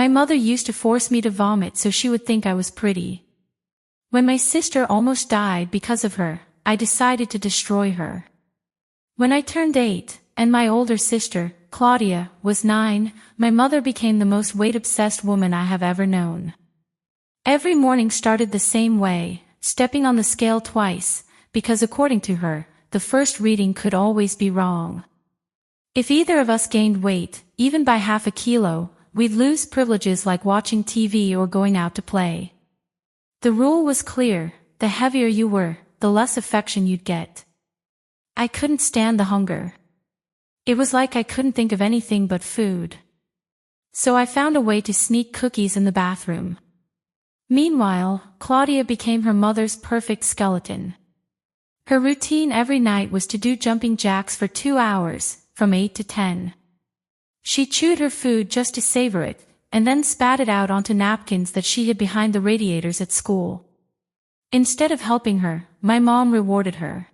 My mother used to force me to vomit so she would think I was pretty. When my sister almost died because of her, I decided to destroy her. When I turned 8, and my older sister, Claudia, was 9, my mother became the most weight-obsessed woman I have ever known. Every morning started the same way, stepping on the scale twice, because according to her, the first reading could always be wrong. If either of us gained weight, even by half a kilo, we'd lose privileges like watching TV or going out to play. The rule was clear: the heavier you were, the less affection you'd get. I couldn't stand the hunger. It was like I couldn't think of anything but food. So I found a way to sneak cookies in the bathroom. Meanwhile, Claudia became her mother's perfect skeleton. Her routine every night was to do jumping jacks for 2 hours, from 8 to 10. She chewed her food just to savor it, and then spat it out onto napkins that she hid behind the radiators at school. Instead of helping her, my mom rewarded her.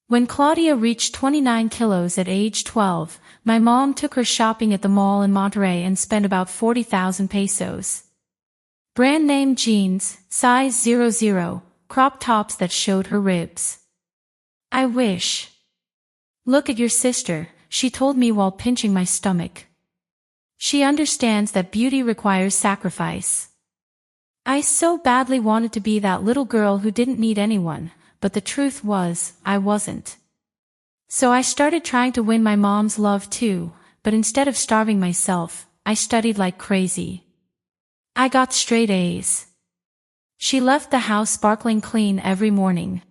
When Claudia reached 29 kilos at age 12, my mom took her shopping at the mall in Monterrey and spent about 40,000 pesos. Brand name jeans, size 00, crop tops that showed her ribs. I wish. Look at your sister, she told me while pinching my stomach. She understands that beauty requires sacrifice. I so badly wanted to be that little girl who didn't need anyone, but the truth was, I wasn't. So I started trying to win my mom's love too, but instead of starving myself, I studied like crazy. I got straight A's. She left the house sparkling clean every morning.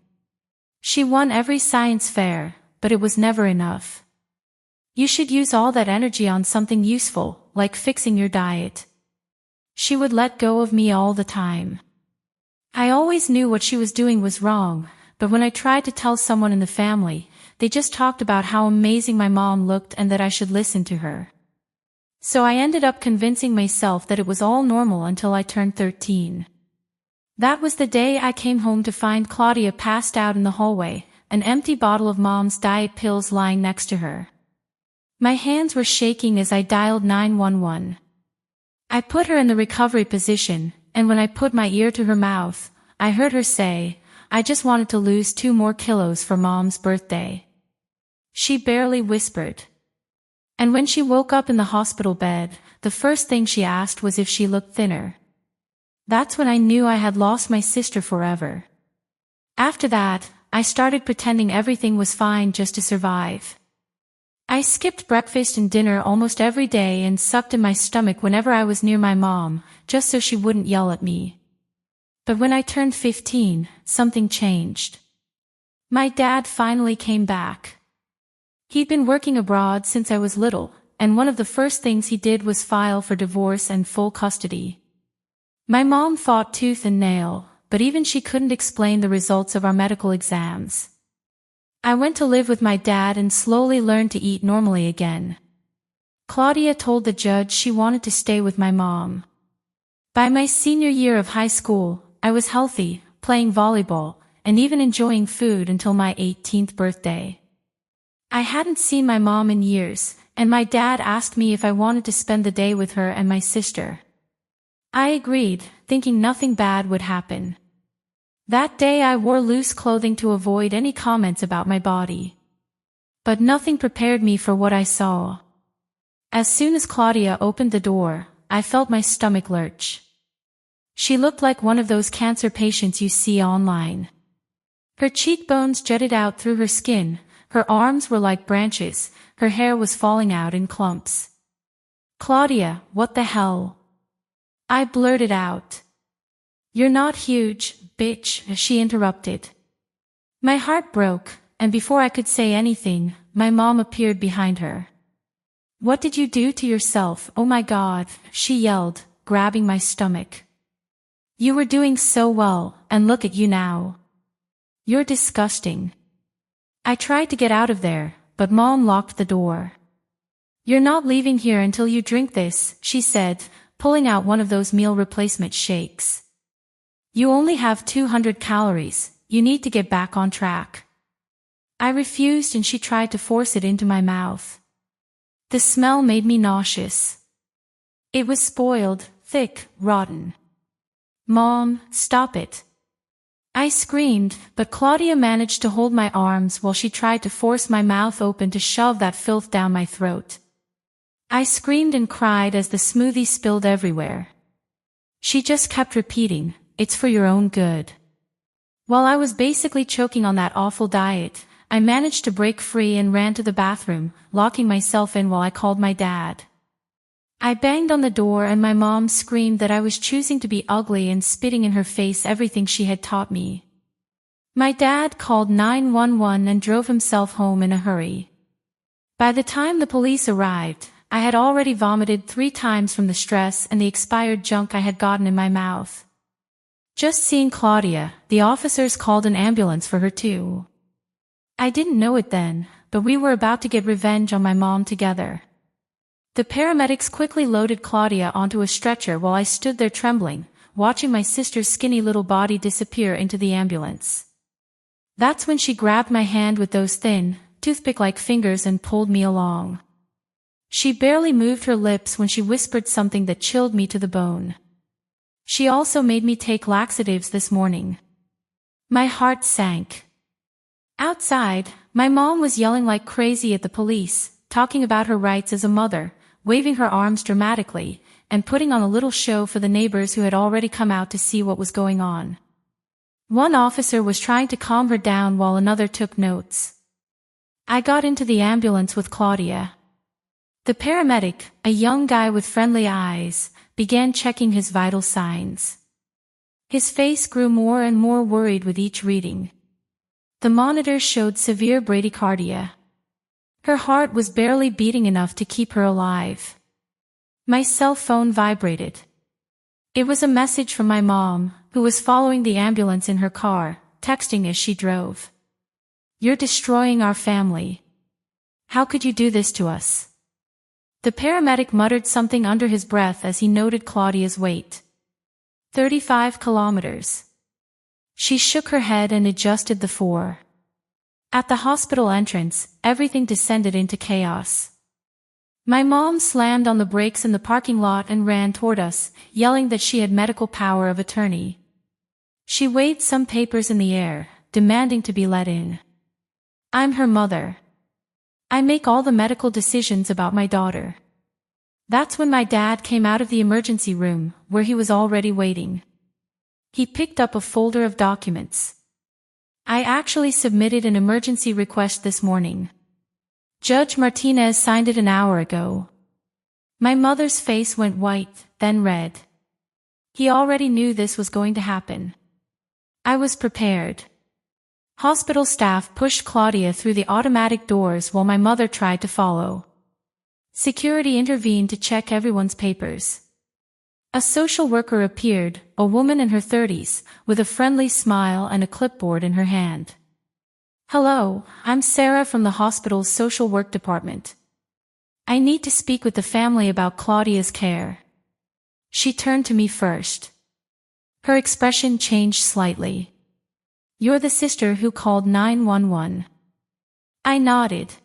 She won every science fair, but it was never enough. You should use all that energy on something useful, like fixing your diet. She would let go of me all the time. I always knew what she was doing was wrong, but when I tried to tell someone in the family, they just talked about how amazing my mom looked and that I should listen to her. So I ended up convincing myself that it was all normal until I turned 13. That was the day I came home to find Claudia passed out in the hallway, an empty bottle of mom's diet pills lying next to her. My hands were shaking as I dialed 911. I put her in the recovery position, and when I put my ear to her mouth, I heard her say, "I just wanted to lose 2 more kilos for Mom's birthday." She barely whispered. And when she woke up in the hospital bed, the first thing she asked was if she looked thinner. That's when I knew I had lost my sister forever. After that, I started pretending everything was fine just to survive. I skipped breakfast and dinner almost every day and sucked in my stomach whenever I was near my mom, just so she wouldn't yell at me. But when I turned 15, something changed. My dad finally came back. He'd been working abroad since I was little, and one of the first things he did was file for divorce and full custody. My mom fought tooth and nail, but even she couldn't explain the results of our medical exams. I went to live with my dad and slowly learned to eat normally again. Claudia told the judge she wanted to stay with my mom. By my senior year of high school, I was healthy, playing volleyball, and even enjoying food until my 18th birthday. I hadn't seen my mom in years, and my dad asked me if I wanted to spend the day with her and my sister. I agreed, thinking nothing bad would happen. That day I wore loose clothing to avoid any comments about my body. But nothing prepared me for what I saw. As soon as Claudia opened the door, I felt my stomach lurch. She looked like one of those cancer patients you see online. Her cheekbones jutted out through her skin, her arms were like branches, her hair was falling out in clumps. "Claudia, what the hell?" I blurted out. "You're not huge, bitch," she interrupted. My heart broke, and before I could say anything, my mom appeared behind her. "What did you do to yourself? Oh my God," she yelled, grabbing my stomach. "You were doing so well, and look at you now. You're disgusting." I tried to get out of there, but Mom locked the door. "You're not leaving here until you drink this," she said, pulling out one of those meal replacement shakes. "You only have 200 calories, you need to get back on track." I refused and she tried to force it into my mouth. The smell made me nauseous. It was spoiled, thick, rotten. Mom, stop it. I screamed, but Claudia managed to hold my arms while she tried to force my mouth open to shove that filth down my throat. I screamed and cried as the smoothie spilled everywhere. She just kept repeating, "It's for your own good." While I was basically choking on that awful diet, I managed to break free and ran to the bathroom, locking myself in while I called my dad. I banged on the door and my mom screamed that I was choosing to be ugly and spitting in her face everything she had taught me. My dad called 911 and drove himself home in a hurry. By the time the police arrived, I had already vomited 3 times from the stress and the expired junk I had gotten in my mouth. Just seeing Claudia, the officers called an ambulance for her too. I didn't know it then, but we were about to get revenge on my mom together. The paramedics quickly loaded Claudia onto a stretcher while I stood there trembling, watching my sister's skinny little body disappear into the ambulance. That's when she grabbed my hand with those thin, toothpick-like fingers and pulled me along. She barely moved her lips when she whispered something that chilled me to the bone. She also made me take laxatives this morning. My heart sank. Outside, my mom was yelling like crazy at the police, talking about her rights as a mother, waving her arms dramatically, and putting on a little show for the neighbors who had already come out to see what was going on. One officer was trying to calm her down while another took notes. I got into the ambulance with Claudia. The paramedic, a young guy with friendly eyes, began checking his vital signs. His face grew more and more worried with each reading. The monitor showed severe bradycardia. Her heart was barely beating enough to keep her alive. My cell phone vibrated. It was a message from my mom, who was following the ambulance in her car, texting as she drove. "You're destroying our family. How could you do this to us?" The paramedic muttered something under his breath as he noted Claudia's weight. 35 kilometers. She shook her head and adjusted the 4. At the hospital entrance, everything descended into chaos. My mom slammed on the brakes in the parking lot and ran toward us, yelling that she had medical power of attorney. She waved some papers in the air, demanding to be let in. "I'm her mother. I make all the medical decisions about my daughter." That's when my dad came out of the emergency room, where he was already waiting. He picked up a folder of documents. "I actually submitted an emergency request this morning. Judge Martinez signed it an hour ago." My mother's face went white, then red. He already knew this was going to happen. I was prepared. Hospital staff pushed Claudia through the automatic doors while my mother tried to follow. Security intervened to check everyone's papers. A social worker appeared, a woman in her 30s, with a friendly smile and a clipboard in her hand. "Hello, I'm Sarah from the hospital's social work department. I need to speak with the family about Claudia's care." She turned to me first. Her expression changed slightly. "You're the sister who called 911. I nodded.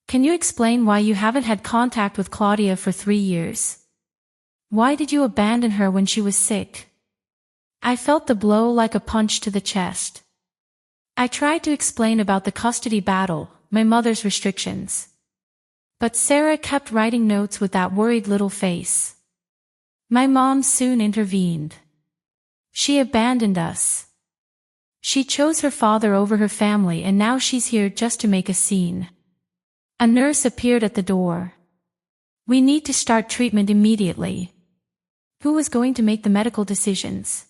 "Can you explain why you haven't had contact with Claudia for 3 years? Why did you abandon her when she was sick?" I felt the blow like a punch to the chest. I tried to explain about the custody battle, my mother's restrictions. But Sarah kept writing notes with that worried little face. My mom soon intervened. "She abandoned us. She chose her father over her family and now she's here just to make a scene." A nurse appeared at the door. "We need to start treatment immediately." Who was going to make the medical decisions?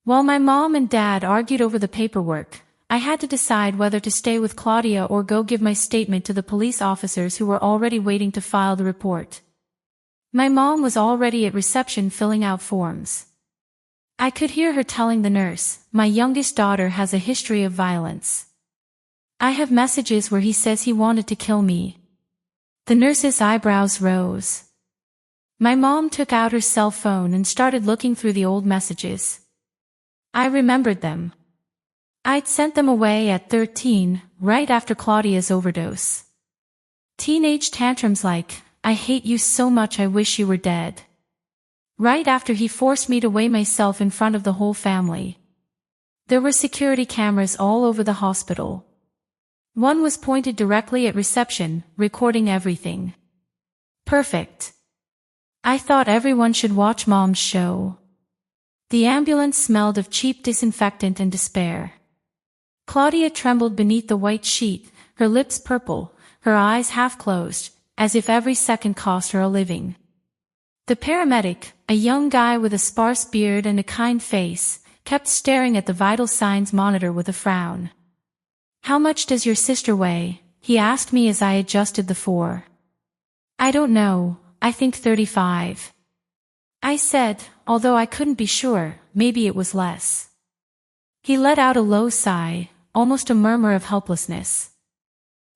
While my mom and dad argued over the paperwork, I had to decide whether to stay with Claudia or go give my statement to the police officers who were already waiting to file the report. My mom was already at reception filling out forms. I could hear her telling the nurse, "My youngest daughter has a history of violence. I have messages where he says he wanted to kill me." The nurse's eyebrows rose. My mom took out her cell phone and started looking through the old messages. I remembered them. I'd sent them away at 13, right after Claudia's overdose. Teenage tantrums like, I hate you so much I wish you were dead." Right after he forced me to weigh myself in front of the whole family. There were security cameras all over the hospital. One was pointed directly at reception, recording everything. Perfect. I thought everyone should watch Mom's show. The ambulance smelled of cheap disinfectant and despair. Claudia trembled beneath the white sheet, her lips purple, her eyes half closed, as if every second cost her a living. The paramedic, a young guy with a sparse beard and a kind face, kept staring at the vital signs monitor with a frown. "How much does your sister weigh?" he asked me as I adjusted the 4. "I don't know, I think 35. I said, although I couldn't be sure, maybe it was less. He let out a low sigh, almost a murmur of helplessness.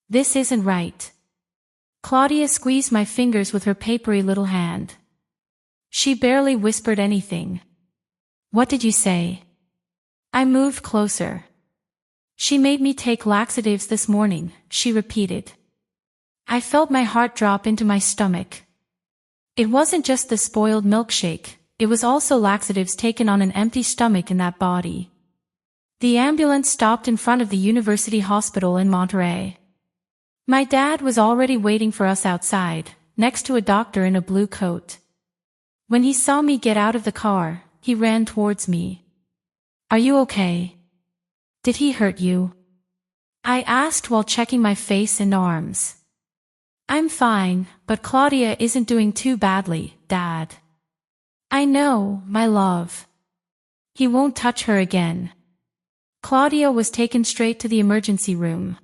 "This isn't right." Claudia squeezed my fingers with her papery little hand. She barely whispered anything. "What did you say?" I moved closer. "She made me take laxatives this morning," she repeated. I felt my heart drop into my stomach. It wasn't just the spoiled milkshake, it was also laxatives taken on an empty stomach in that body. The ambulance stopped in front of the University Hospital in Monterey. My dad was already waiting for us outside, next to a doctor in a blue coat. When he saw me get out of the car, he ran towards me. "Are you okay? Did he hurt you?" I asked while checking my face and arms. "I'm fine, but Claudia isn't doing too badly, Dad." "I know, my love. He won't touch her again." Claudia was taken straight to the emergency room.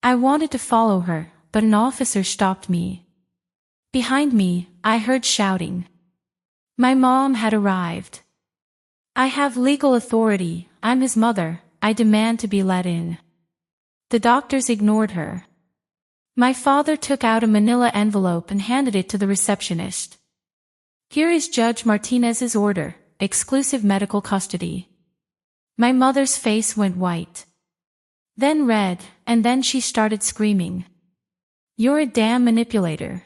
I wanted to follow her, but an officer stopped me. Behind me, I heard shouting. My mom had arrived. "I have legal authority, I'm his mother, I demand to be let in." The doctors ignored her. My father took out a manila envelope and handed it to the receptionist. "Here is Judge Martinez's order, exclusive medical custody." My mother's face went white. Then red, and then she started screaming. "You're a damn manipulator.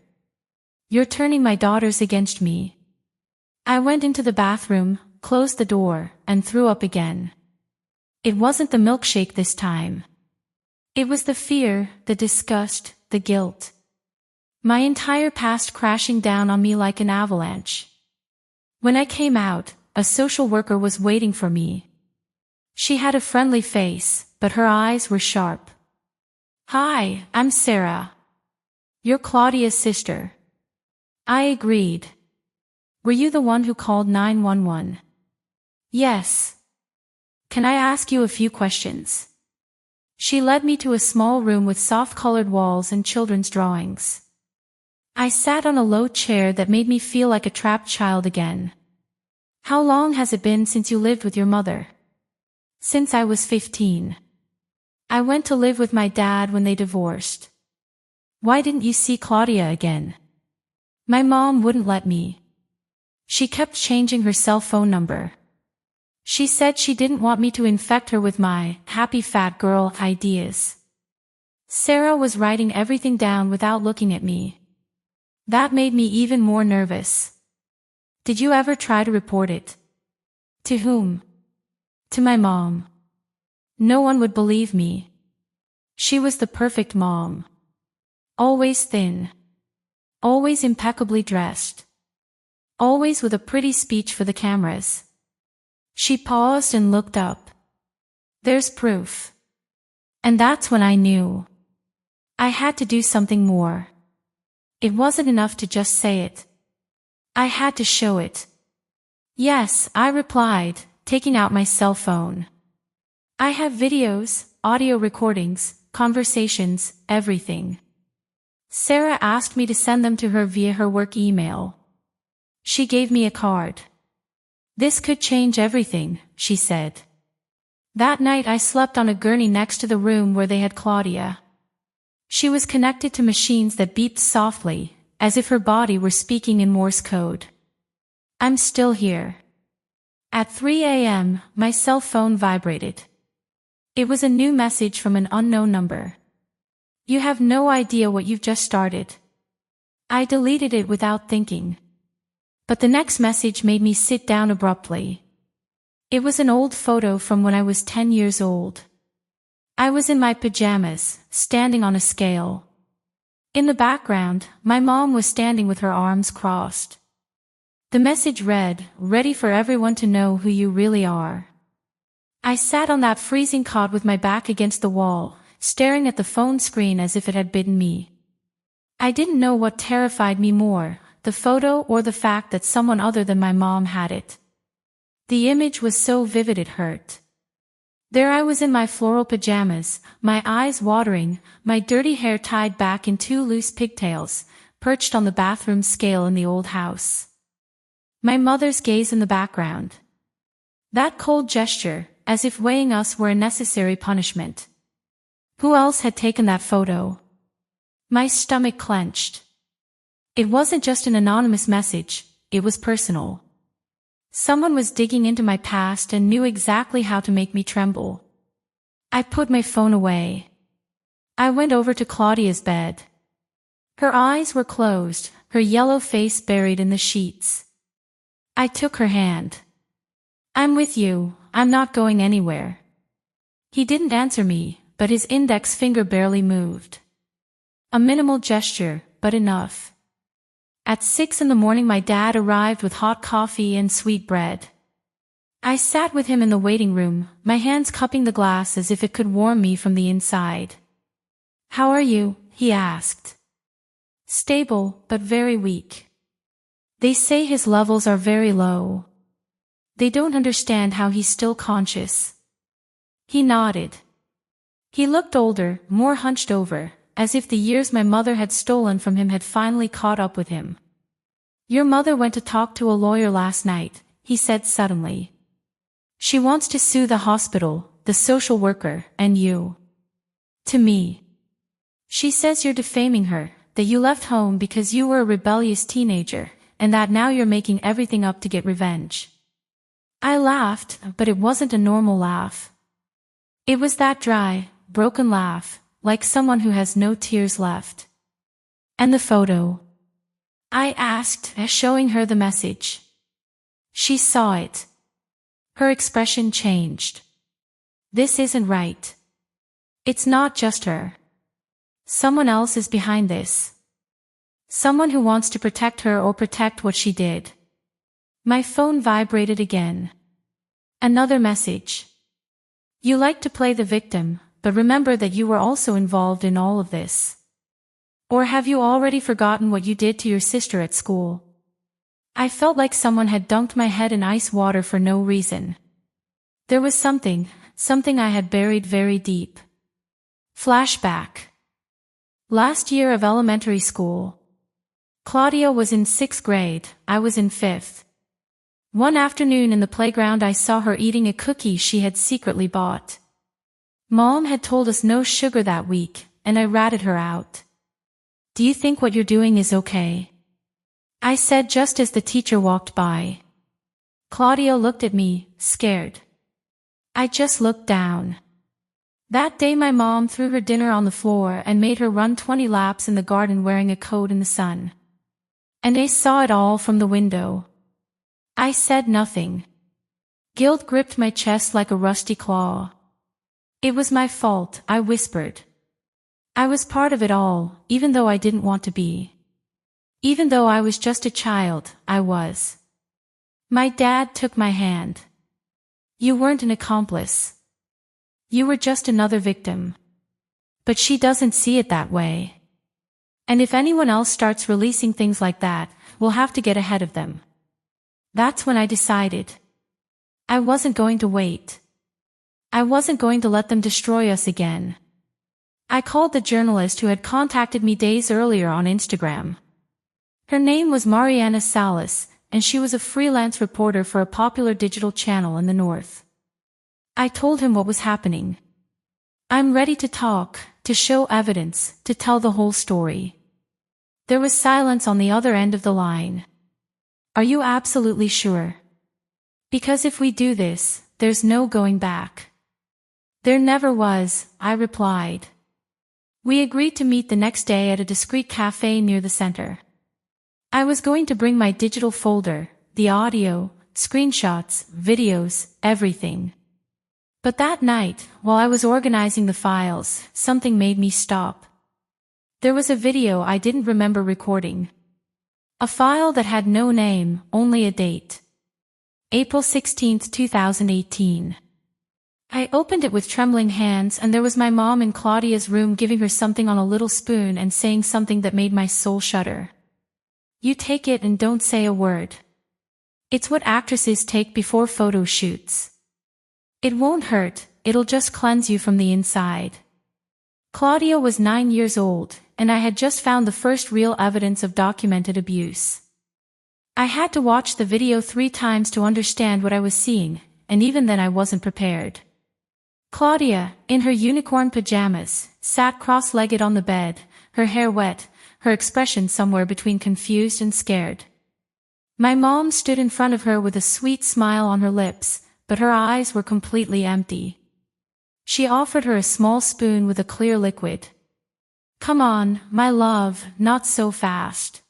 You're turning my daughters against me." I went into the bathroom, closed the door, and threw up again. It wasn't the milkshake this time. It was the fear, the disgust, the guilt. My entire past crashing down on me like an avalanche. When I came out, a social worker was waiting for me. She had a friendly face, but her eyes were sharp. "Hi, I'm Sarah. You're Claudia's sister." I agreed. "Were you the one who called 911? "Yes." "Can I ask you a few questions?" She led me to a small room with soft-colored walls and children's drawings. I sat on a low chair that made me feel like a trapped child again. "How long has it been since you lived with your mother?" "Since I was 15. I went to live with my dad when they divorced." "Why didn't you see Claudia again?" "My mom wouldn't let me. She kept changing her cell phone number. She said she didn't want me to infect her with my happy fat girl ideas." Sarah was writing everything down without looking at me. That made me even more nervous. "Did you ever try to report it?" "To whom?" "To my mom." No one would believe me. She was the perfect mom. Always thin. Always impeccably dressed. Always with a pretty speech for the cameras. She paused and looked up. "There's proof." And that's when I knew. I had to do something more. It wasn't enough to just say it. I had to show it. "Yes," I replied, taking out my cell phone. "I have videos, audio recordings, conversations, everything." Sarah asked me to send them to her via her work email. She gave me a card. "This could change everything," she said. That night I slept on a gurney next to the room where they had Claudia. She was connected to machines that beeped softly, as if her body were speaking in Morse code. "I'm still here." At 3 a.m., my cell phone vibrated. It was a new message from an unknown number. "You have no idea what you've just started." I deleted it without thinking. But the next message made me sit down abruptly. It was an old photo from when I was 10 years old. I was in my pajamas, standing on a scale. In the background, my mom was standing with her arms crossed. The message read, "Ready for everyone to know who you really are." I sat on that freezing cot with my back against the wall, staring at the phone screen as if it had bitten me. I didn't know what terrified me more, the photo or the fact that someone other than my mom had it. The image was so vivid it hurt. There I was in my floral pajamas, my eyes watering, my dirty hair tied back in 2 loose pigtails, perched on the bathroom scale in the old house. My mother's gaze in the background. That cold gesture, as if weighing us were a necessary punishment. Who else had taken that photo? My stomach clenched. It wasn't just an anonymous message, it was personal. Someone was digging into my past and knew exactly how to make me tremble. I put my phone away. I went over to Claudia's bed. Her eyes were closed, her yellow face buried in the sheets. I took her hand. "I'm with you, I'm not going anywhere." He didn't answer me, but his index finger barely moved. A minimal gesture, but enough. At 6 in the morning my dad arrived with hot coffee and sweet bread. I sat with him in the waiting room, my hands cupping the glass as if it could warm me from the inside. "How are you?" he asked. "Stable, but very weak. They say his levels are very low. They don't understand how he's still conscious." He nodded. He looked older, more hunched over, as if the years my mother had stolen from him had finally caught up with him. "Your mother went to talk to a lawyer last night," he said suddenly. "She wants to sue the hospital, the social worker, and you. To me. She says you're defaming her, that you left home because you were a rebellious teenager, and that now you're making everything up to get revenge." I laughed, but it wasn't a normal laugh. It was that dry, broken laugh, like someone who has no tears left. "And the photo?" I asked, showing her the message. She saw it. Her expression changed. "This isn't right. It's not just her. Someone else is behind this. Someone who wants to protect her or protect what she did." My phone vibrated again. Another message. "You like to play the victim, but remember that you were also involved in all of this. Or have you already forgotten what you did to your sister at school?" I felt like someone had dunked my head in ice water for no reason. There was something I had buried very deep. Flashback. Last year of elementary school. Claudia was in 6th grade, I was in 5th. One afternoon in the playground I saw her eating a cookie she had secretly bought. Mom had told us no sugar that week, and I ratted her out. "Do you think what you're doing is okay?" I said just as the teacher walked by. Claudia looked at me, scared. I just looked down. That day my mom threw her dinner on the floor and made her run 20 laps in the garden wearing a coat in the sun. And I saw it all from the window. I said nothing. Guilt gripped my chest like a rusty claw. "It was my fault," I whispered. "I was part of it all, even though I didn't want to be. Even though I was just a child, I was." My dad took my hand. "You weren't an accomplice. You were just another victim. But she doesn't see it that way. And if anyone else starts releasing things like that, we'll have to get ahead of them." That's when I decided. I wasn't going to wait. I wasn't going to let them destroy us again. I called the journalist who had contacted me days earlier on Instagram. Her name was Mariana Salas, and she was a freelance reporter for a popular digital channel in the north. I told him what was happening. "I'm ready to talk, to show evidence, to tell the whole story." There was silence on the other end of the line. "Are you absolutely sure? Because if we do this, there's no going back." "There never was," I replied. We agreed to meet the next day at a discreet cafe near the center. I was going to bring my digital folder, the audio, screenshots, videos, everything. But that night, while I was organizing the files, something made me stop. There was a video I didn't remember recording. A file that had no name, only a date. April 16, 2018. I opened it with trembling hands, and there was my mom in Claudia's room giving her something on a little spoon and saying something that made my soul shudder. "You take it and don't say a word. It's what actresses take before photo shoots. It won't hurt, it'll just cleanse you from the inside." Claudia was 9 years old, and I had just found the first real evidence of documented abuse. I had to watch the video 3 times to understand what I was seeing, and even then I wasn't prepared. Claudia, in her unicorn pajamas, sat cross-legged on the bed, her hair wet, her expression somewhere between confused and scared. My mom stood in front of her with a sweet smile on her lips, but her eyes were completely empty. She offered her a small spoon with a clear liquid. "Come on, my love, not so fast.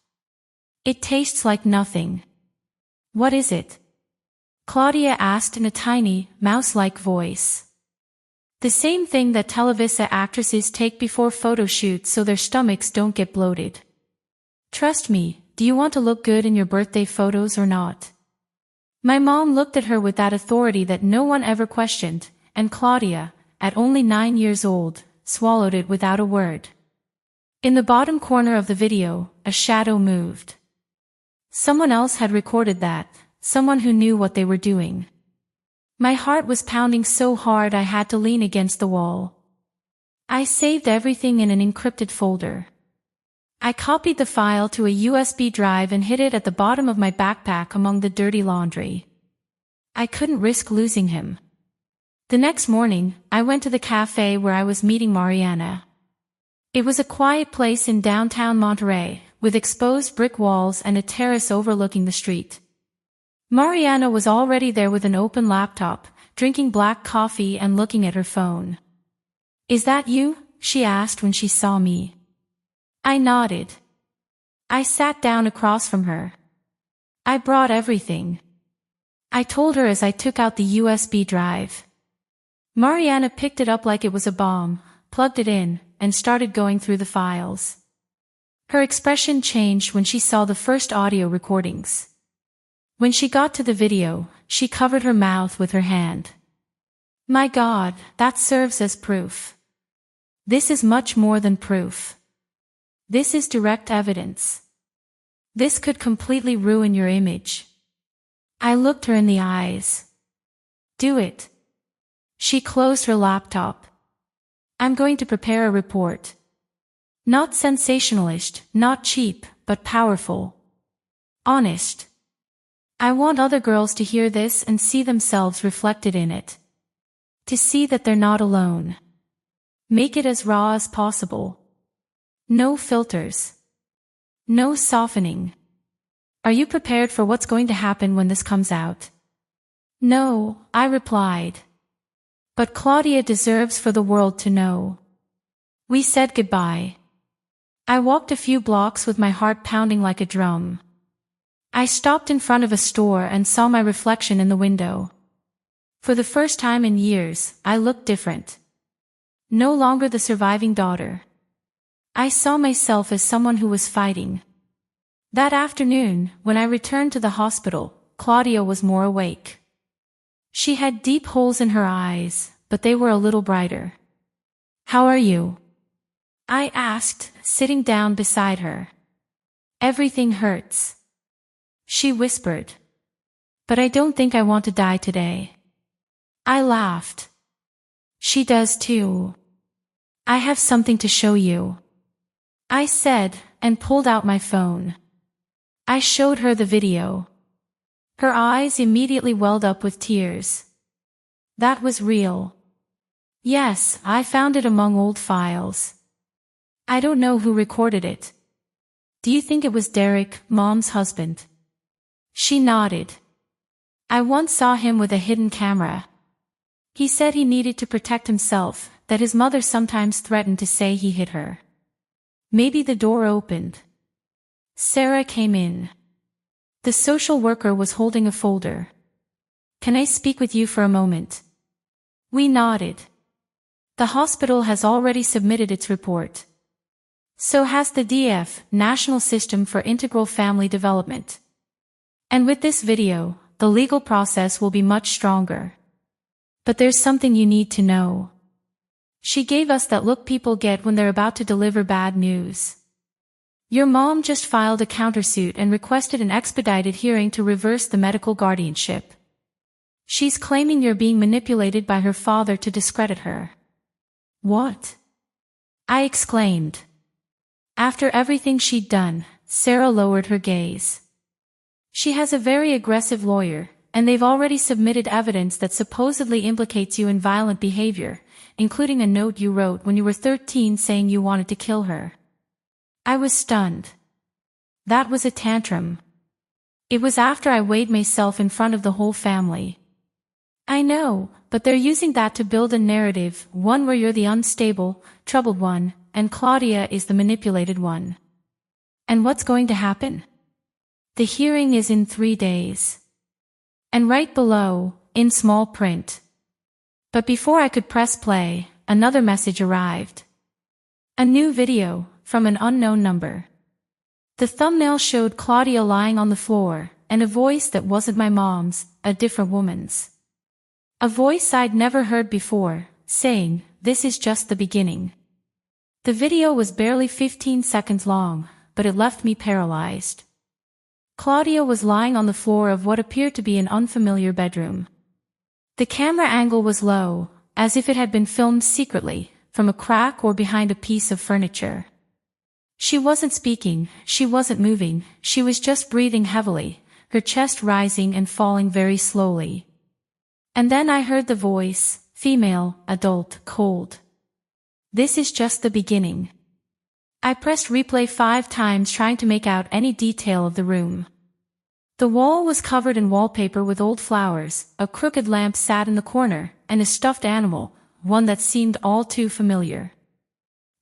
It tastes like nothing." "What is it?" Claudia asked in a tiny, mouse-like voice. "The same thing that Televisa actresses take before photo shoots so their stomachs don't get bloated. Trust me, do you want to look good in your birthday photos or not?" My mom looked at her with that authority that no one ever questioned, and Claudia, at only 9 years old, swallowed it without a word. In the bottom corner of the video, a shadow moved. Someone else had recorded that, someone who knew what they were doing. My heart was pounding so hard I had to lean against the wall. I saved everything in an encrypted folder. I copied the file to a USB drive and hid it at the bottom of my backpack among the dirty laundry. I couldn't risk losing him. The next morning, I went to the cafe where I was meeting Mariana. It was a quiet place in downtown Monterrey, with exposed brick walls and a terrace overlooking the street. Mariana was already there with an open laptop, drinking black coffee and looking at her phone. "Is that you?" she asked when she saw me. I nodded. I sat down across from her. "I brought everything," I told her as I took out the USB drive. Mariana picked it up like it was a bomb, plugged it in, and started going through the files. Her expression changed when she saw the first audio recordings. When she got to the video, she covered her mouth with her hand. "My God, that serves as proof. This is much more than proof. This is direct evidence. This could completely ruin your image." I looked her in the eyes. "Do it." She closed her laptop. "I'm going to prepare a report. Not sensationalist, not cheap, but powerful. Honest. I want other girls to hear this and see themselves reflected in it. To see that they're not alone. Make it as raw as possible. No filters. No softening. Are you prepared for what's going to happen when this comes out?" "No," I replied. "But Claudia deserves for the world to know." We said goodbye. I walked a few blocks with my heart pounding like a drum. I stopped in front of a store and saw my reflection in the window. For the first time in years, I looked different. No longer the surviving daughter. I saw myself as someone who was fighting. That afternoon, when I returned to the hospital, Claudia was more awake. She had deep holes in her eyes, but they were a little brighter. "How are you?" I asked, sitting down beside her. "Everything hurts," she whispered. "But I don't think I want to die today." I laughed. "She does too. I have something to show you," I said, and pulled out my phone. I showed her the video. Her eyes immediately welled up with tears. That was real. Yes, I found it among old files. I don't know who recorded it. Do you think it was Derek, Mom's husband? She nodded. I once saw him with a hidden camera. He said he needed to protect himself, that his mother sometimes threatened to say he hit her. Maybe the door opened. Sarah came in. The social worker was holding a folder. "Can I speak with you for a moment?" We nodded. "The hospital has already submitted its report. So has the DF, National System for Integral Family Development. And with this video, the legal process will be much stronger. But there's something you need to know." She gave us that look people get when they're about to deliver bad news. "Your mom just filed a countersuit and requested an expedited hearing to reverse the medical guardianship. She's claiming you're being manipulated by her father to discredit her." "What?" I exclaimed. After everything she'd done, Sarah lowered her gaze. "She has a very aggressive lawyer, and they've already submitted evidence that supposedly implicates you in violent behavior, including a note you wrote when you were 13 saying you wanted to kill her." I was stunned. That was a tantrum. It was after I weighed myself in front of the whole family. "I know, but they're using that to build a narrative, one where you're the unstable, troubled one, and Claudia is the manipulated one." "And what's going to happen?" "The hearing is in 3 days." And right below, in small print. But before I could press play, another message arrived. A new video, from an unknown number. The thumbnail showed Claudia lying on the floor, and a voice that wasn't my mom's, a different woman's. A voice I'd never heard before, saying, "This is just the beginning." The video was barely 15 seconds long, but it left me paralyzed. Claudia was lying on the floor of what appeared to be an unfamiliar bedroom. The camera angle was low, as if it had been filmed secretly, from a crack or behind a piece of furniture. She wasn't speaking, she wasn't moving, she was just breathing heavily, her chest rising and falling very slowly. And then I heard the voice, female, adult, cold. "This is just the beginning." I pressed replay 5 times trying to make out any detail of the room. The wall was covered in wallpaper with old flowers, a crooked lamp sat in the corner, and a stuffed animal, one that seemed all too familiar.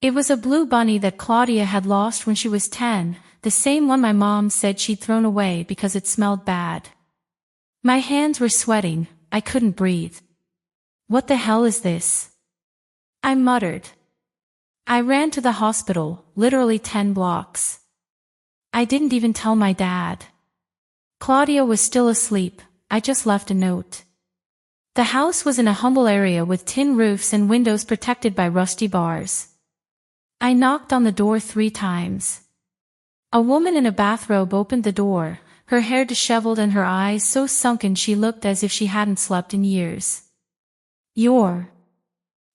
It was a blue bunny that Claudia had lost when she was 10, the same one my mom said she'd thrown away because it smelled bad. My hands were sweating, I couldn't breathe. "What the hell is this?" I muttered. I ran to the hospital, literally 10 blocks. I didn't even tell my dad. Claudia was still asleep, I just left a note. The house was in a humble area with tin roofs and windows protected by rusty bars. I knocked on the door 3 times. A woman in a bathrobe opened the door, her hair disheveled and her eyes so sunken she looked as if she hadn't slept in years.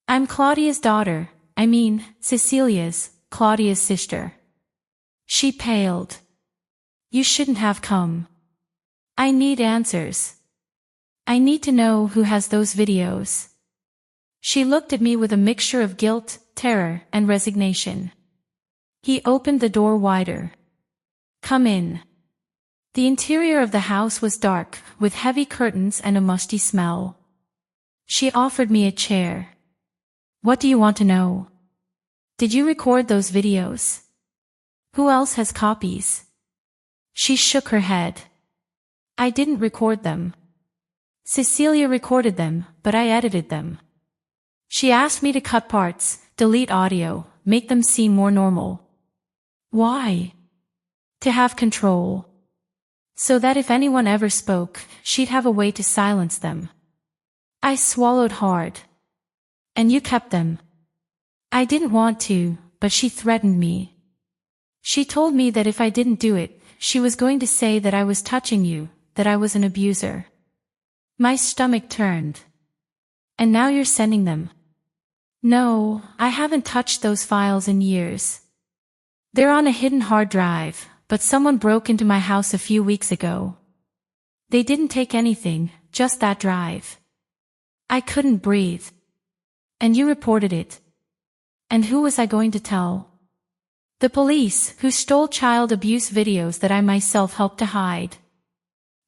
"I'm Claudia's daughter, Cecilia's, Claudia's sister." She paled. "You shouldn't have come. I need answers. I need to know who has those videos." She looked at me with a mixture of guilt, terror, and resignation. He opened the door wider. "Come in." The interior of the house was dark, with heavy curtains and a musty smell. She offered me a chair. "What do you want to know? Did you record those videos? Who else has copies?" She shook her head. "I didn't record them. Cecilia recorded them, but I edited them. She asked me to cut parts, delete audio, make them seem more normal." "Why?" "To have control. So that if anyone ever spoke, she'd have a way to silence them." I swallowed hard. "And you kept them?" "I didn't want to, but she threatened me. She told me that if I didn't do it, she was going to say that I was touching you, that I was an abuser." My stomach turned. "And now you're sending them?" "No, I haven't touched those files in years. They're on a hidden hard drive, but someone broke into my house a few weeks ago. They didn't take anything, just that drive." I couldn't breathe. "And you reported it? And who was I going to tell?" "The police, who stole child abuse videos that I myself helped to hide."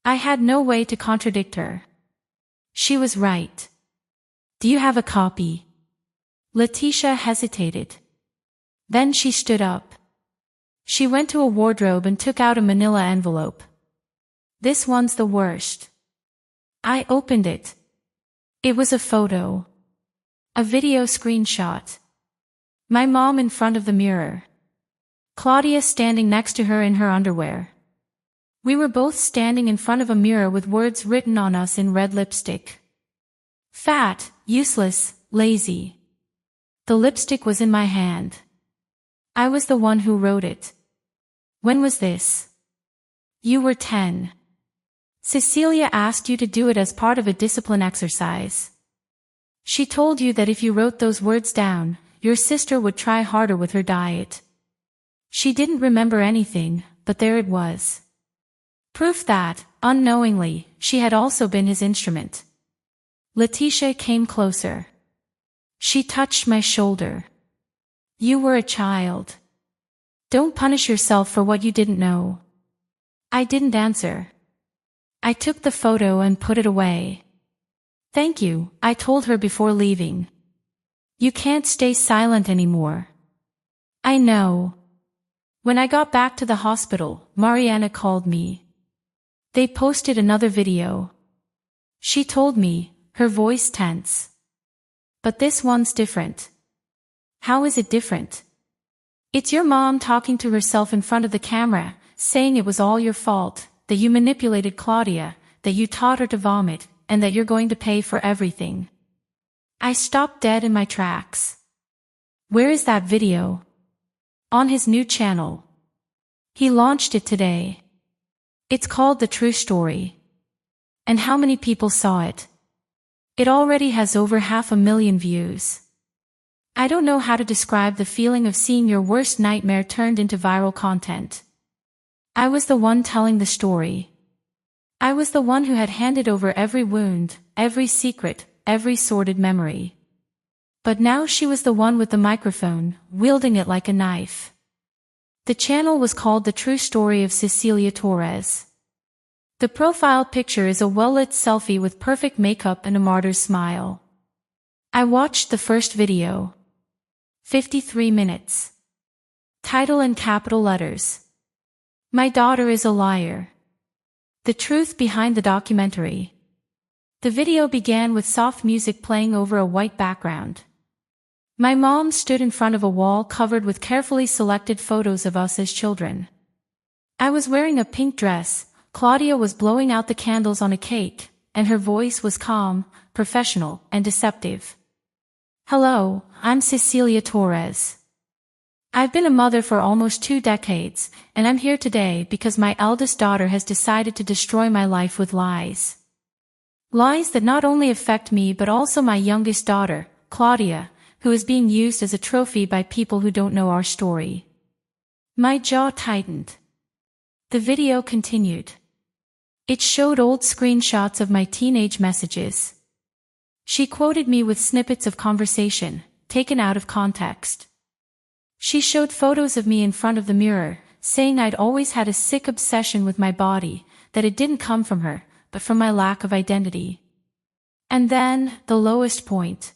I had no way to contradict her. She was right. "Do you have a copy?" Letitia hesitated. Then she stood up. She went to a wardrobe and took out a manila envelope. "This one's the worst." I opened it. It was a photo. A video screenshot. My mom in front of the mirror. Claudia standing next to her in her underwear. We were both standing in front of a mirror with words written on us in red lipstick. Fat, useless, lazy. The lipstick was in my hand. I was the one who wrote it. When was this? You were 10. Cecilia asked you to do it as part of a discipline exercise. She told you that if you wrote those words down, your sister would try harder with her diet. She didn't remember anything, but there it was. Proof that, unknowingly, she had also been his instrument. Letitia came closer. She touched my shoulder. You were a child. Don't punish yourself for what you didn't know. I didn't answer. I took the photo and put it away. Thank you, I told her before leaving. You can't stay silent anymore. I know. When I got back to the hospital, Mariana called me. They posted another video. She told me, her voice tense. But this one's different. How is it different? It's your mom talking to herself in front of the camera, saying it was all your fault, that you manipulated Claudia, that you taught her to vomit, and that you're going to pay for everything. I stopped dead in my tracks. Where is that video? On his new channel. He launched it today. It's called The True Story. And how many people saw it? It already has over 500,000 views. I don't know how to describe the feeling of seeing your worst nightmare turned into viral content. I was the one telling the story. I was the one who had handed over every wound, every secret, every sordid memory. But now she was the one with the microphone, wielding it like a knife. The channel was called The True Story of Cecilia Torres. The profile picture is a well-lit selfie with perfect makeup and a martyr's smile. I watched the first video. 53 minutes. Title in capital letters. My daughter is a liar. The truth behind the documentary. The video began with soft music playing over a white background. My mom stood in front of a wall covered with carefully selected photos of us as children. I was wearing a pink dress, Claudia was blowing out the candles on a cake, and her voice was calm, professional, and deceptive. Hello, I'm Cecilia Torres. I've been a mother for almost 2 decades, and I'm here today because my eldest daughter has decided to destroy my life with lies. Lies that not only affect me but also my youngest daughter, Claudia, who is being used as a trophy by people who don't know our story. My jaw tightened. The video continued. It showed old screenshots of my teenage messages. She quoted me with snippets of conversation, taken out of context. She showed photos of me in front of the mirror, saying I'd always had a sick obsession with my body, that it didn't come from her, but from my lack of identity. And then, the lowest point.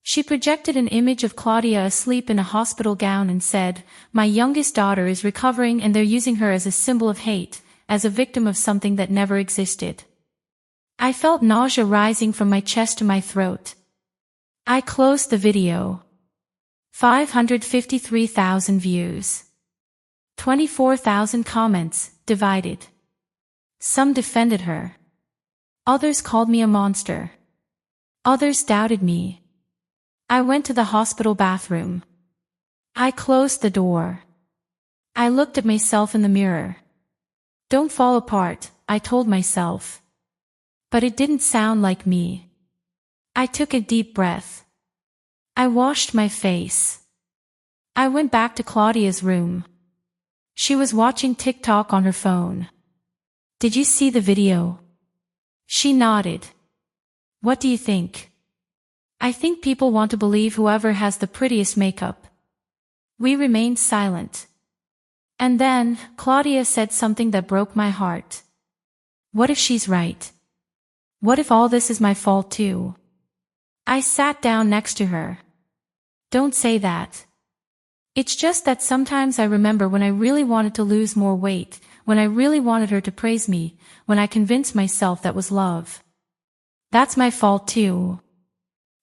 She projected an image of Claudia asleep in a hospital gown and said, my youngest daughter is recovering and they're using her as a symbol of hate, as a victim of something that never existed. I felt nausea rising from my chest to my throat. I closed the video. 553,000 views. 24,000 comments, divided. Some defended her. Others called me a monster. Others doubted me. I went to the hospital bathroom. I closed the door. I looked at myself in the mirror. Don't fall apart, I told myself. But it didn't sound like me. I took a deep breath. I washed my face. I went back to Claudia's room. She was watching TikTok on her phone. Did you see the video? She nodded. What do you think? I think people want to believe whoever has the prettiest makeup. We remained silent. And then, Claudia said something that broke my heart. What if she's right? What if all this is my fault too? I sat down next to her. Don't say that. It's just that sometimes I remember when I really wanted to lose more weight, when I really wanted her to praise me, when I convinced myself that was love. That's my fault too.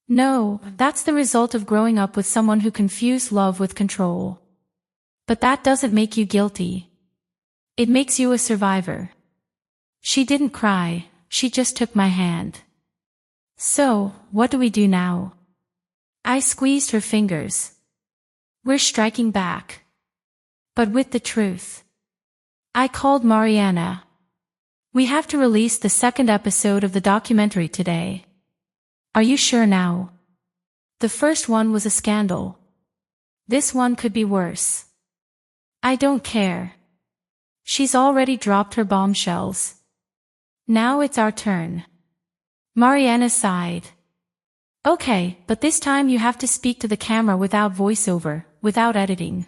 No, that's the result of growing up with someone who confused love with control. But that doesn't make you guilty. It makes you a survivor. She didn't cry, she just took my hand. So, what do we do now? I squeezed her fingers. We're striking back. But with the truth. I called Mariana. We have to release the second episode of the documentary today. Are you sure now? The first one was a scandal. This one could be worse. I don't care. She's already dropped her bombshells. Now it's our turn. Mariana sighed. Okay, but this time you have to speak to the camera without voiceover, without editing.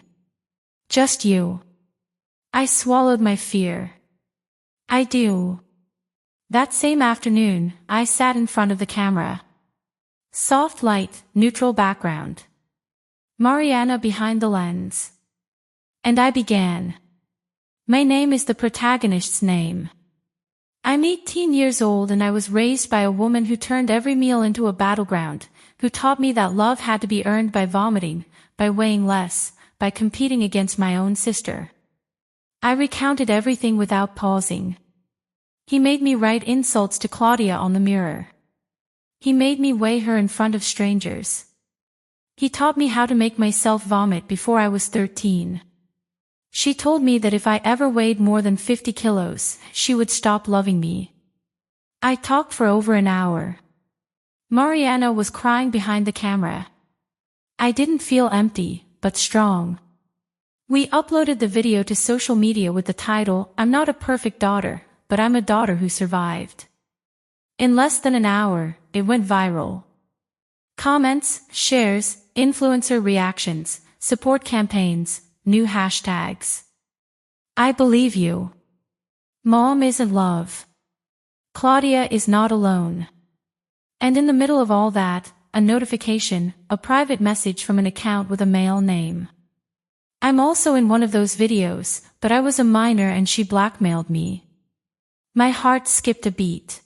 Just you. I swallowed my fear. I do. That same afternoon, I sat in front of the camera. Soft light, neutral background. Mariana behind the lens. And I began. My name is the protagonist's name. I'm 18 years old and I was raised by a woman who turned every meal into a battleground, who taught me that love had to be earned by vomiting, by weighing less, by competing against my own sister. I recounted everything without pausing. He made me write insults to Claudia on the mirror. He made me weigh her in front of strangers. He taught me how to make myself vomit before I was 13. She told me that if I ever weighed more than 50 kilos, she would stop loving me. I talked for over an hour. Mariana was crying behind the camera. I didn't feel empty, but strong. We uploaded the video to social media with the title, "I'm not a perfect daughter, but I'm a daughter who survived." In less than an hour, it went viral. Comments, shares, influencer reactions, support campaigns, new hashtags. I believe you. Mom is in love. Claudia is not alone. And in the middle of all that, a notification, a private message from an account with a male name. I'm also in one of those videos, but I was a minor and she blackmailed me. My heart skipped a beat.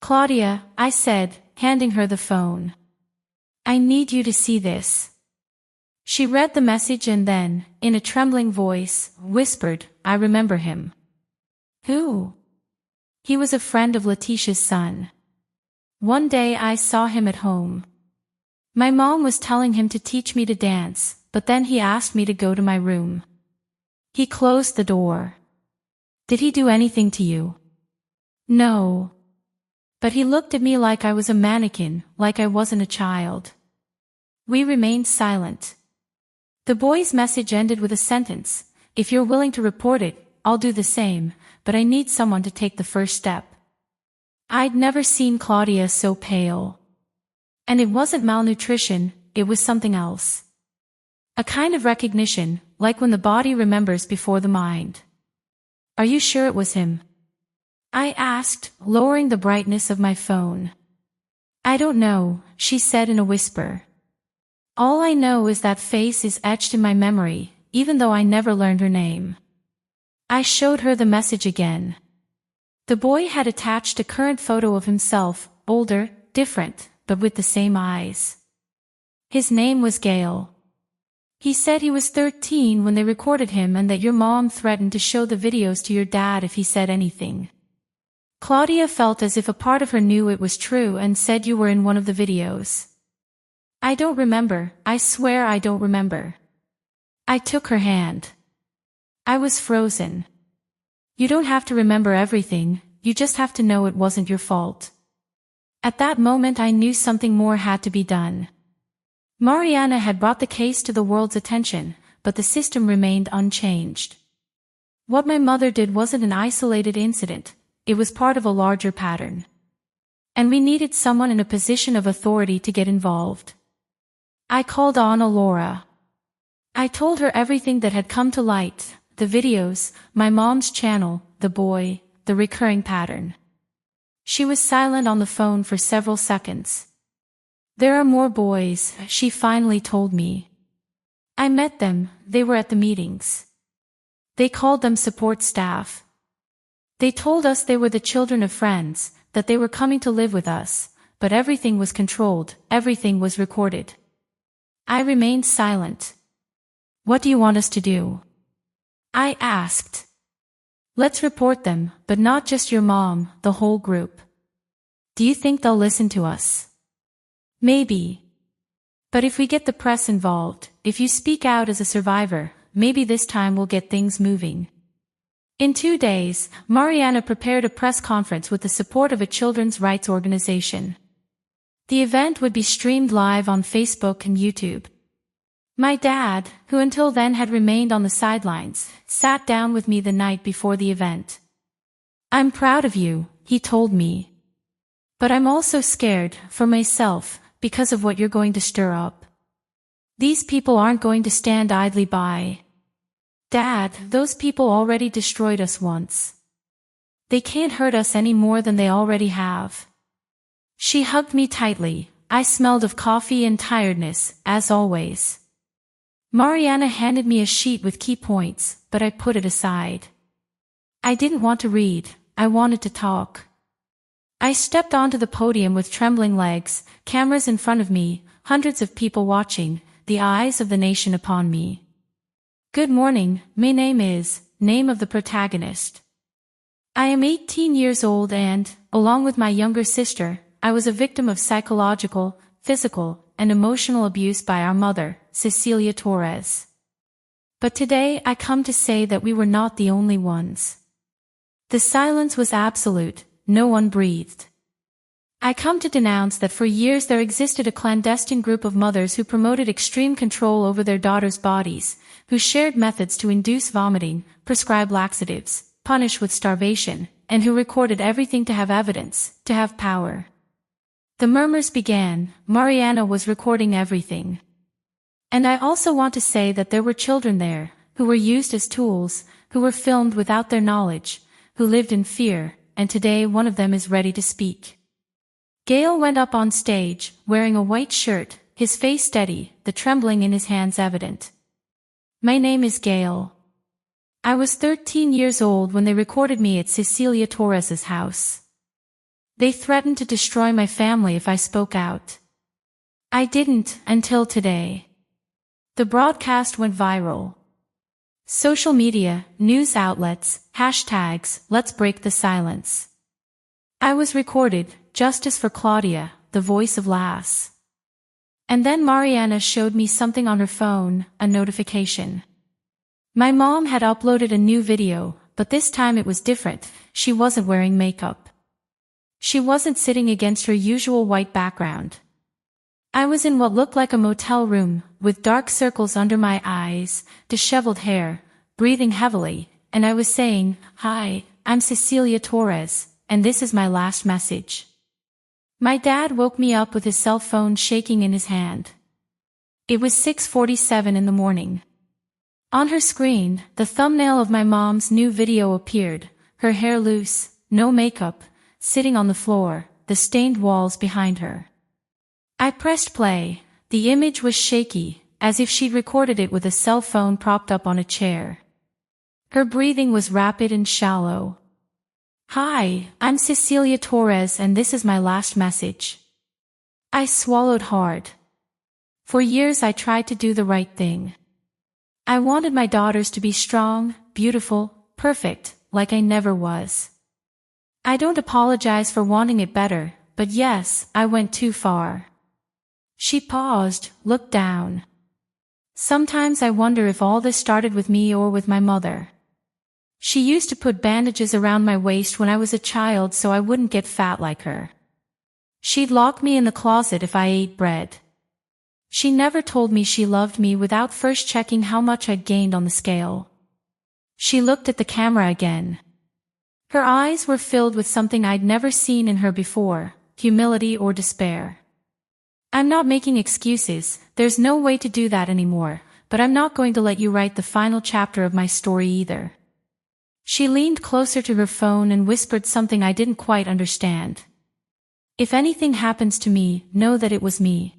Claudia, I said, handing her the phone. I need you to see this. She read the message and then, in a trembling voice, whispered, I remember him. Who? He was a friend of Letitia's son. One day I saw him at home. My mom was telling him to teach me to dance, but then he asked me to go to my room. He closed the door. Did he do anything to you? No. But he looked at me like I was a mannequin, like I wasn't a child. We remained silent. The boy's message ended with a sentence, if you're willing to report it, I'll do the same, but I need someone to take the first step. I'd never seen Claudia so pale. And it wasn't malnutrition, it was something else. A kind of recognition, like when the body remembers before the mind. Are you sure it was him? I asked, lowering the brightness of my phone. I don't know, she said in a whisper. All I know is that face is etched in my memory, even though I never learned her name. I showed her the message again. The boy had attached a current photo of himself, older, different, but with the same eyes. His name was Gale. He said he was 13 when they recorded him and that your mom threatened to show the videos to your dad if he said anything. Claudia felt as if a part of her knew it was true and said you were in one of the videos. I don't remember, I swear I don't remember. I took her hand. I was frozen. You don't have to remember everything, you just have to know it wasn't your fault. At that moment I knew something more had to be done. Mariana had brought the case to the world's attention, but the system remained unchanged. What my mother did wasn't an isolated incident, it was part of a larger pattern. And we needed someone in a position of authority to get involved. I called on Alora. I told her everything that had come to light, the videos, my mom's channel, the boy, the recurring pattern. She was silent on the phone for several seconds. There are more boys, she finally told me. I met them, they were at the meetings. They called them support staff. They told us they were the children of friends, that they were coming to live with us, but everything was controlled, everything was recorded. I remained silent. What do you want us to do? I asked. Let's report them, but not just your mom, the whole group. Do you think they'll listen to us? Maybe. But if we get the press involved, if you speak out as a survivor, maybe this time we'll get things moving. In 2 days, Mariana prepared a press conference with the support of a children's rights organization. The event would be streamed live on Facebook and YouTube. My dad, who until then had remained on the sidelines, sat down with me the night before the event. I'm proud of you, he told me. But I'm also scared, for myself, because of what you're going to stir up. These people aren't going to stand idly by. Dad, those people already destroyed us once. They can't hurt us any more than they already have. She hugged me tightly. I smelled of coffee and tiredness, as always. Mariana handed me a sheet with key points, but I put it aside. I didn't want to read, I wanted to talk. I stepped onto the podium with trembling legs, cameras in front of me, hundreds of people watching, the eyes of the nation upon me. Good morning, my name is, name of the protagonist. I am 18 years old and, along with my younger sister, I was a victim of psychological, physical, and emotional abuse by our mother, Cecilia Torres. But today I come to say that we were not the only ones. The silence was absolute, no one breathed. I come to denounce that for years there existed a clandestine group of mothers who promoted extreme control over their daughters' bodies, who shared methods to induce vomiting, prescribe laxatives, punish with starvation, and who recorded everything to have evidence, to have power. The murmurs began. Mariana was recording everything. And I also want to say that there were children there, who were used as tools, who were filmed without their knowledge, who lived in fear, and today one of them is ready to speak. Gail went up on stage, wearing a white shirt, his face steady, the trembling in his hands evident. My name is Gail. I was 13 years old when they recorded me at Cecilia Torres's house. They threatened to destroy my family if I spoke out. I didn't, until today. The broadcast went viral. Social media, news outlets, hashtags, let's break the silence. I was recorded, Justice for Claudia, the voice of Lass. And then Mariana showed me something on her phone, a notification. My mom had uploaded a new video, but this time it was different. She wasn't wearing makeup. She wasn't sitting against her usual white background. I was in what looked like a motel room, with dark circles under my eyes, disheveled hair, breathing heavily, and I was saying, "Hi, I'm Cecilia Torres, and this is my last message." My dad woke me up with his cell phone shaking in his hand. It was 6:47 in the morning. On her screen, the thumbnail of my mom's new video appeared, her hair loose, no makeup, sitting on the floor, the stained walls behind her. I pressed play. The image was shaky, as if she'd recorded it with a cell phone propped up on a chair. Her breathing was rapid and shallow. "Hi, I'm Cecilia Torres and this is my last message." I swallowed hard. For years I tried to do the right thing. I wanted my daughters to be strong, beautiful, perfect, like I never was. I don't apologize for wanting it better, but yes, I went too far. She paused, looked down. Sometimes I wonder if all this started with me or with my mother. She used to put bandages around my waist when I was a child so I wouldn't get fat like her. She'd lock me in the closet if I ate bread. She never told me she loved me without first checking how much I'd gained on the scale. She looked at the camera again. Her eyes were filled with something I'd never seen in her before, humility or despair. I'm not making excuses, there's no way to do that anymore, but I'm not going to let you write the final chapter of my story either. She leaned closer to her phone and whispered something I didn't quite understand. If anything happens to me, know that it was me.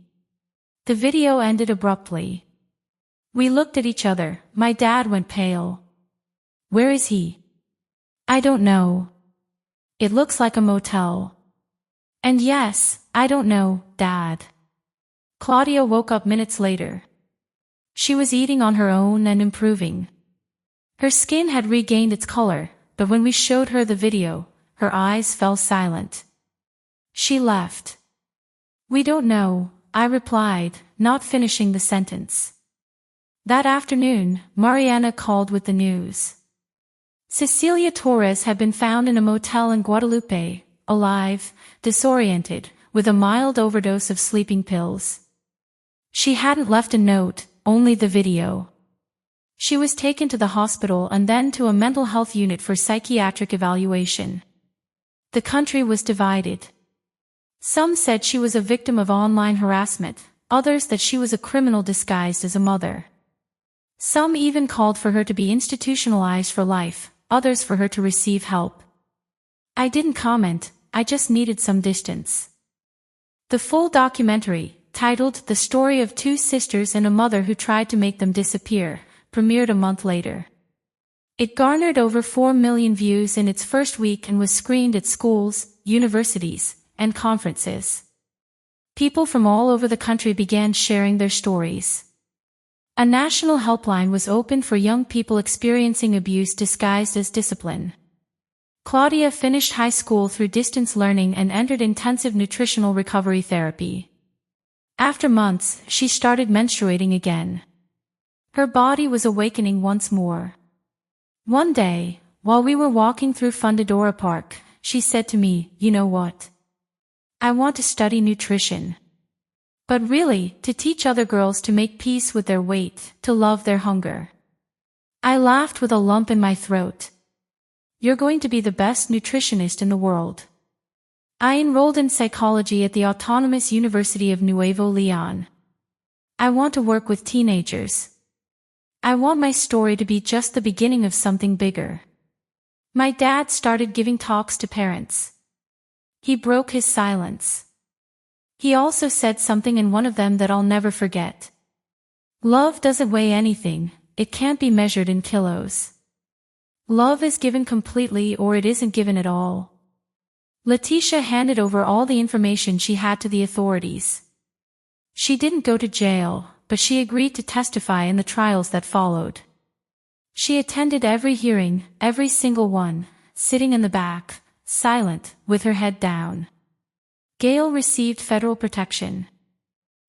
The video ended abruptly. We looked at each other. My dad went pale. Where is he? I don't know. It looks like a motel. And yes, I don't know, Dad. Claudia woke up minutes later. She was eating on her own and improving. Her skin had regained its color, but when we showed her the video, her eyes fell silent. She left. We don't know, I replied, not finishing the sentence. That afternoon, Mariana called with the news. Cecilia Torres had been found in a motel in Guadalupe, alive, disoriented, with a mild overdose of sleeping pills. She hadn't left a note, only the video. She was taken to the hospital and then to a mental health unit for psychiatric evaluation. The country was divided. Some said she was a victim of online harassment, others that she was a criminal disguised as a mother. Some even called for her to be institutionalized for life, others for her to receive help. I didn't comment, I just needed some distance. The full documentary, titled The Story of Two Sisters and a Mother Who Tried to Make Them Disappear, premiered a month later. It garnered over 4 million views in its first week and was screened at schools, universities, and conferences. People from all over the country began sharing their stories. A national helpline was opened for young people experiencing abuse disguised as discipline. Claudia finished high school through distance learning and entered intensive nutritional recovery therapy. After months, she started menstruating again. Her body was awakening once more. One day, while we were walking through Fundadora Park, she said to me, "You know what? I want to study nutrition. But really, to teach other girls to make peace with their weight, to love their hunger." I laughed with a lump in my throat. "You're going to be the best nutritionist in the world." I enrolled in psychology at the Autonomous University of Nuevo Leon. I want to work with teenagers. I want my story to be just the beginning of something bigger. My dad started giving talks to parents. He broke his silence. He also said something in one of them that I'll never forget. Love doesn't weigh anything, it can't be measured in kilos. Love is given completely or it isn't given at all. Letitia handed over all the information she had to the authorities. She didn't go to jail, but she agreed to testify in the trials that followed. She attended every hearing, every single one, sitting in the back, silent, with her head down. Gail received federal protection.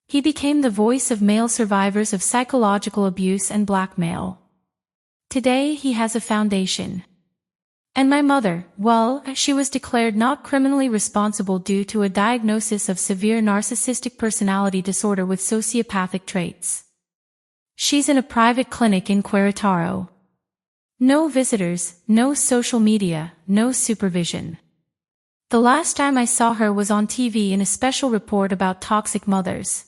He became the voice of male survivors of psychological abuse and blackmail. Today he has a foundation. And my mother, well, she was declared not criminally responsible due to a diagnosis of severe narcissistic personality disorder with sociopathic traits. She's in a private clinic in Querétaro. No visitors, no social media, no supervision. The last time I saw her was on TV in a special report about toxic mothers.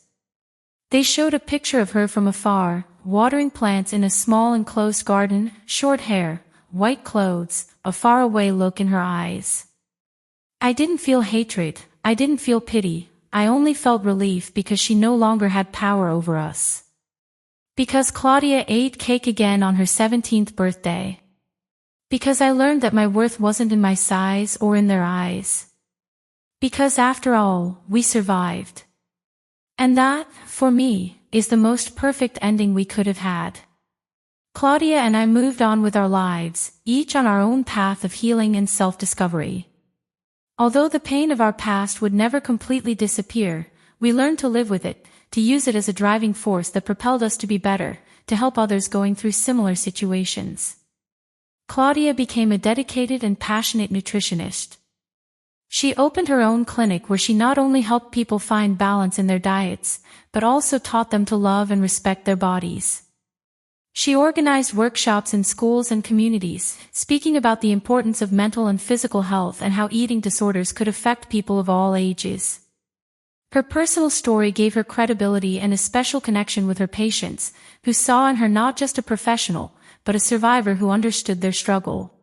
They showed a picture of her from afar, watering plants in a small enclosed garden, short hair, white clothes, a faraway look in her eyes. I didn't feel hatred, I didn't feel pity, I only felt relief because she no longer had power over us. Because Claudia ate cake again on her 17th birthday. Because I learned that my worth wasn't in my size or in their eyes. Because after all, we survived. And that, for me, is the most perfect ending we could have had. Claudia and I moved on with our lives, each on our own path of healing and self-discovery. Although the pain of our past would never completely disappear, we learned to live with it, to use it as a driving force that propelled us to be better, to help others going through similar situations. Claudia became a dedicated and passionate nutritionist. She opened her own clinic where she not only helped people find balance in their diets, but also taught them to love and respect their bodies. She organized workshops in schools and communities, speaking about the importance of mental and physical health and how eating disorders could affect people of all ages. Her personal story gave her credibility and a special connection with her patients, who saw in her not just a professional, but a survivor who understood their struggle.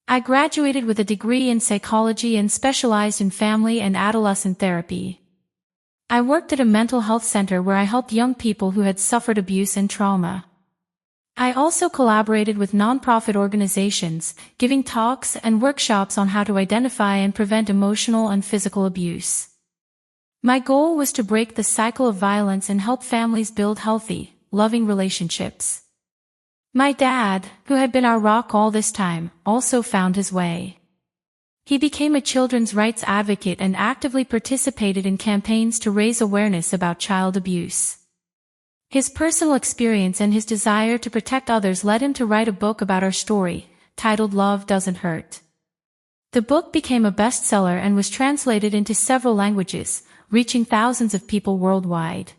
I graduated with a degree in psychology and specialized in family and adolescent therapy. I worked at a mental health center where I helped young people who had suffered abuse and trauma. I also collaborated with nonprofit organizations, giving talks and workshops on how to identify and prevent emotional and physical abuse. My goal was to break the cycle of violence and help families build healthy, loving relationships. My dad, who had been our rock all this time, also found his way. He became a children's rights advocate and actively participated in campaigns to raise awareness about child abuse. His personal experience and his desire to protect others led him to write a book about our story, titled Love Doesn't Hurt. The book became a bestseller and was translated into several languages, reaching thousands of people worldwide.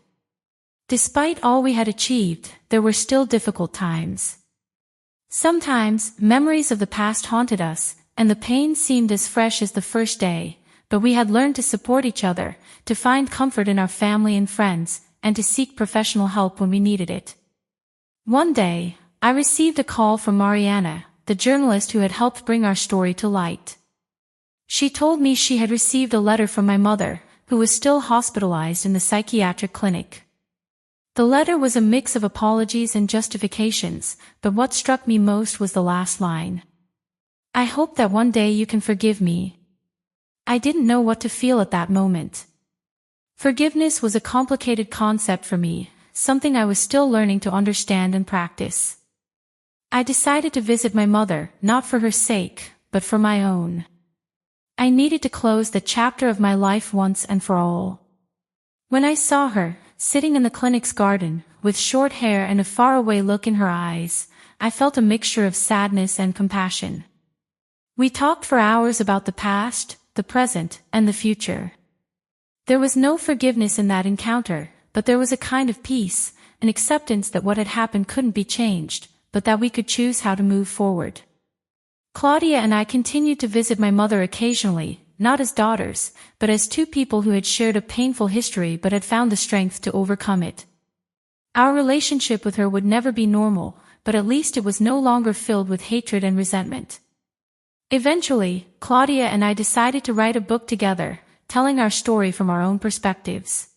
Despite all we had achieved, there were still difficult times. Sometimes, memories of the past haunted us, and the pain seemed as fresh as the first day, but we had learned to support each other, to find comfort in our family and friends, and to seek professional help when we needed it. One day, I received a call from Mariana, the journalist who had helped bring our story to light. She told me she had received a letter from my mother, who was still hospitalized in the psychiatric clinic. The letter was a mix of apologies and justifications, but what struck me most was the last line. I hope that one day you can forgive me. I didn't know what to feel at that moment. Forgiveness was a complicated concept for me, something I was still learning to understand and practice. I decided to visit my mother, not for her sake, but for my own. I needed to close the chapter of my life once and for all. When I saw her, sitting in the clinic's garden, with short hair and a faraway look in her eyes, I felt a mixture of sadness and compassion. We talked for hours about the past, the present, and the future. There was no forgiveness in that encounter, but there was a kind of peace, an acceptance that what had happened couldn't be changed, but that we could choose how to move forward. Claudia and I continued to visit my mother occasionally, not as daughters, but as two people who had shared a painful history but had found the strength to overcome it. Our relationship with her would never be normal, but at least it was no longer filled with hatred and resentment. Eventually, Claudia and I decided to write a book together, telling our story from our own perspectives.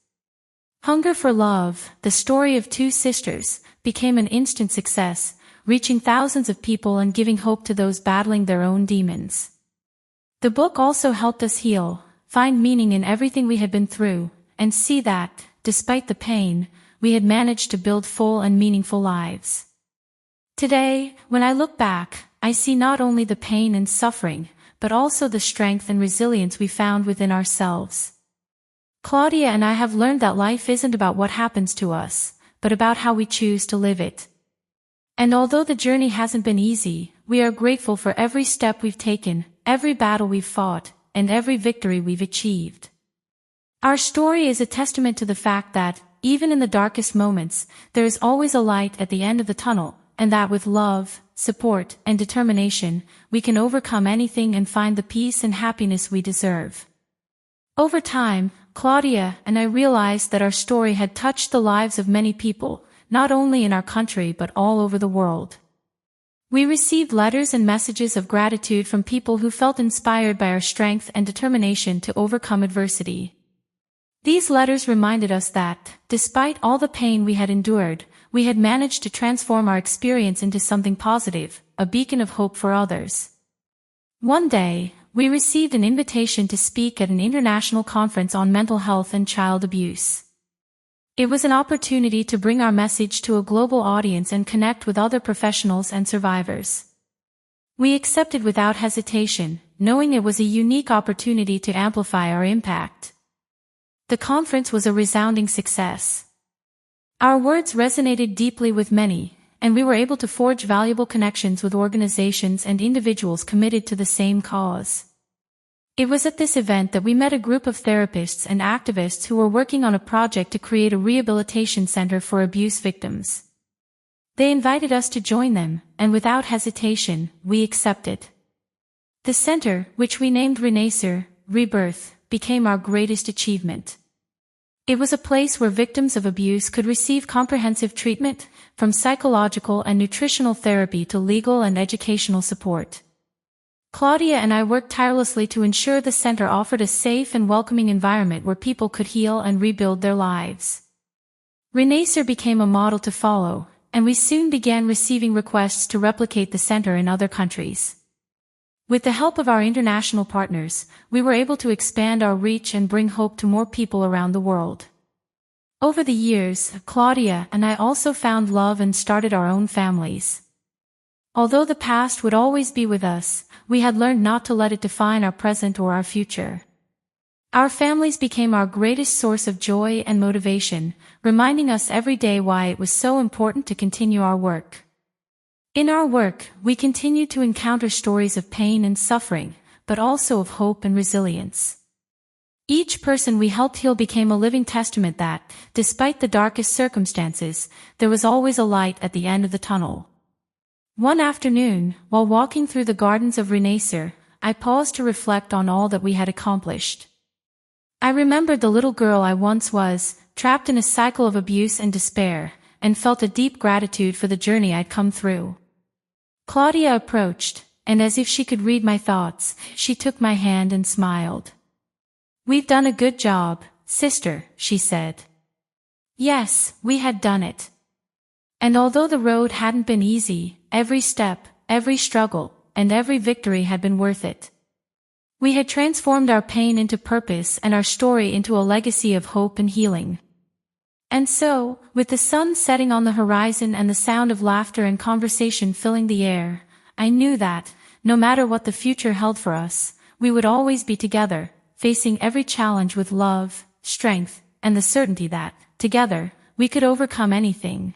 Hunger for Love, the story of two sisters, became an instant success, reaching thousands of people and giving hope to those battling their own demons. The book also helped us heal, find meaning in everything we had been through, and see that, despite the pain, we had managed to build full and meaningful lives. Today, when I look back, I see not only the pain and suffering, but also the strength and resilience we found within ourselves. Claudia and I have learned that life isn't about what happens to us, but about how we choose to live it. And although the journey hasn't been easy, we are grateful for every step we've taken, every battle we've fought, and every victory we've achieved. Our story is a testament to the fact that, even in the darkest moments, there is always a light at the end of the tunnel, and that with love, support, and determination, we can overcome anything and find the peace and happiness we deserve. Over time, Claudia and I realized that our story had touched the lives of many people, not only in our country but all over the world. We received letters and messages of gratitude from people who felt inspired by our strength and determination to overcome adversity. These letters reminded us that, despite all the pain we had endured, we had managed to transform our experience into something positive, a beacon of hope for others. One day, we received an invitation to speak at an international conference on mental health and child abuse. It was an opportunity to bring our message to a global audience and connect with other professionals and survivors. We accepted without hesitation, knowing it was a unique opportunity to amplify our impact. The conference was a resounding success. Our words resonated deeply with many, and we were able to forge valuable connections with organizations and individuals committed to the same cause. It was at this event that we met a group of therapists and activists who were working on a project to create a rehabilitation center for abuse victims. They invited us to join them, and without hesitation, we accepted. The center, which we named Renacer, Rebirth, became our greatest achievement. It was a place where victims of abuse could receive comprehensive treatment, from psychological and nutritional therapy to legal and educational support. Claudia and I worked tirelessly to ensure the center offered a safe and welcoming environment where people could heal and rebuild their lives. Renacer became a model to follow, and we soon began receiving requests to replicate the center in other countries. With the help of our international partners, we were able to expand our reach and bring hope to more people around the world. Over the years, Claudia and I also found love and started our own families. Although the past would always be with us, we had learned not to let it define our present or our future. Our families became our greatest source of joy and motivation, reminding us every day why it was so important to continue our work. In our work, we continued to encounter stories of pain and suffering, but also of hope and resilience. Each person we helped heal became a living testament that, despite the darkest circumstances, there was always a light at the end of the tunnel. One afternoon, while walking through the gardens of Renacer, I paused to reflect on all that we had accomplished. I remembered the little girl I once was, trapped in a cycle of abuse and despair, and felt a deep gratitude for the journey I'd come through. Claudia approached, and as if she could read my thoughts, she took my hand and smiled. "We've done a good job, sister," she said. Yes, we had done it. And although the road hadn't been easy, every step, every struggle, and every victory had been worth it. We had transformed our pain into purpose and our story into a legacy of hope and healing. And so, with the sun setting on the horizon and the sound of laughter and conversation filling the air, I knew that, no matter what the future held for us, we would always be together, facing every challenge with love, strength, and the certainty that, together, we could overcome anything.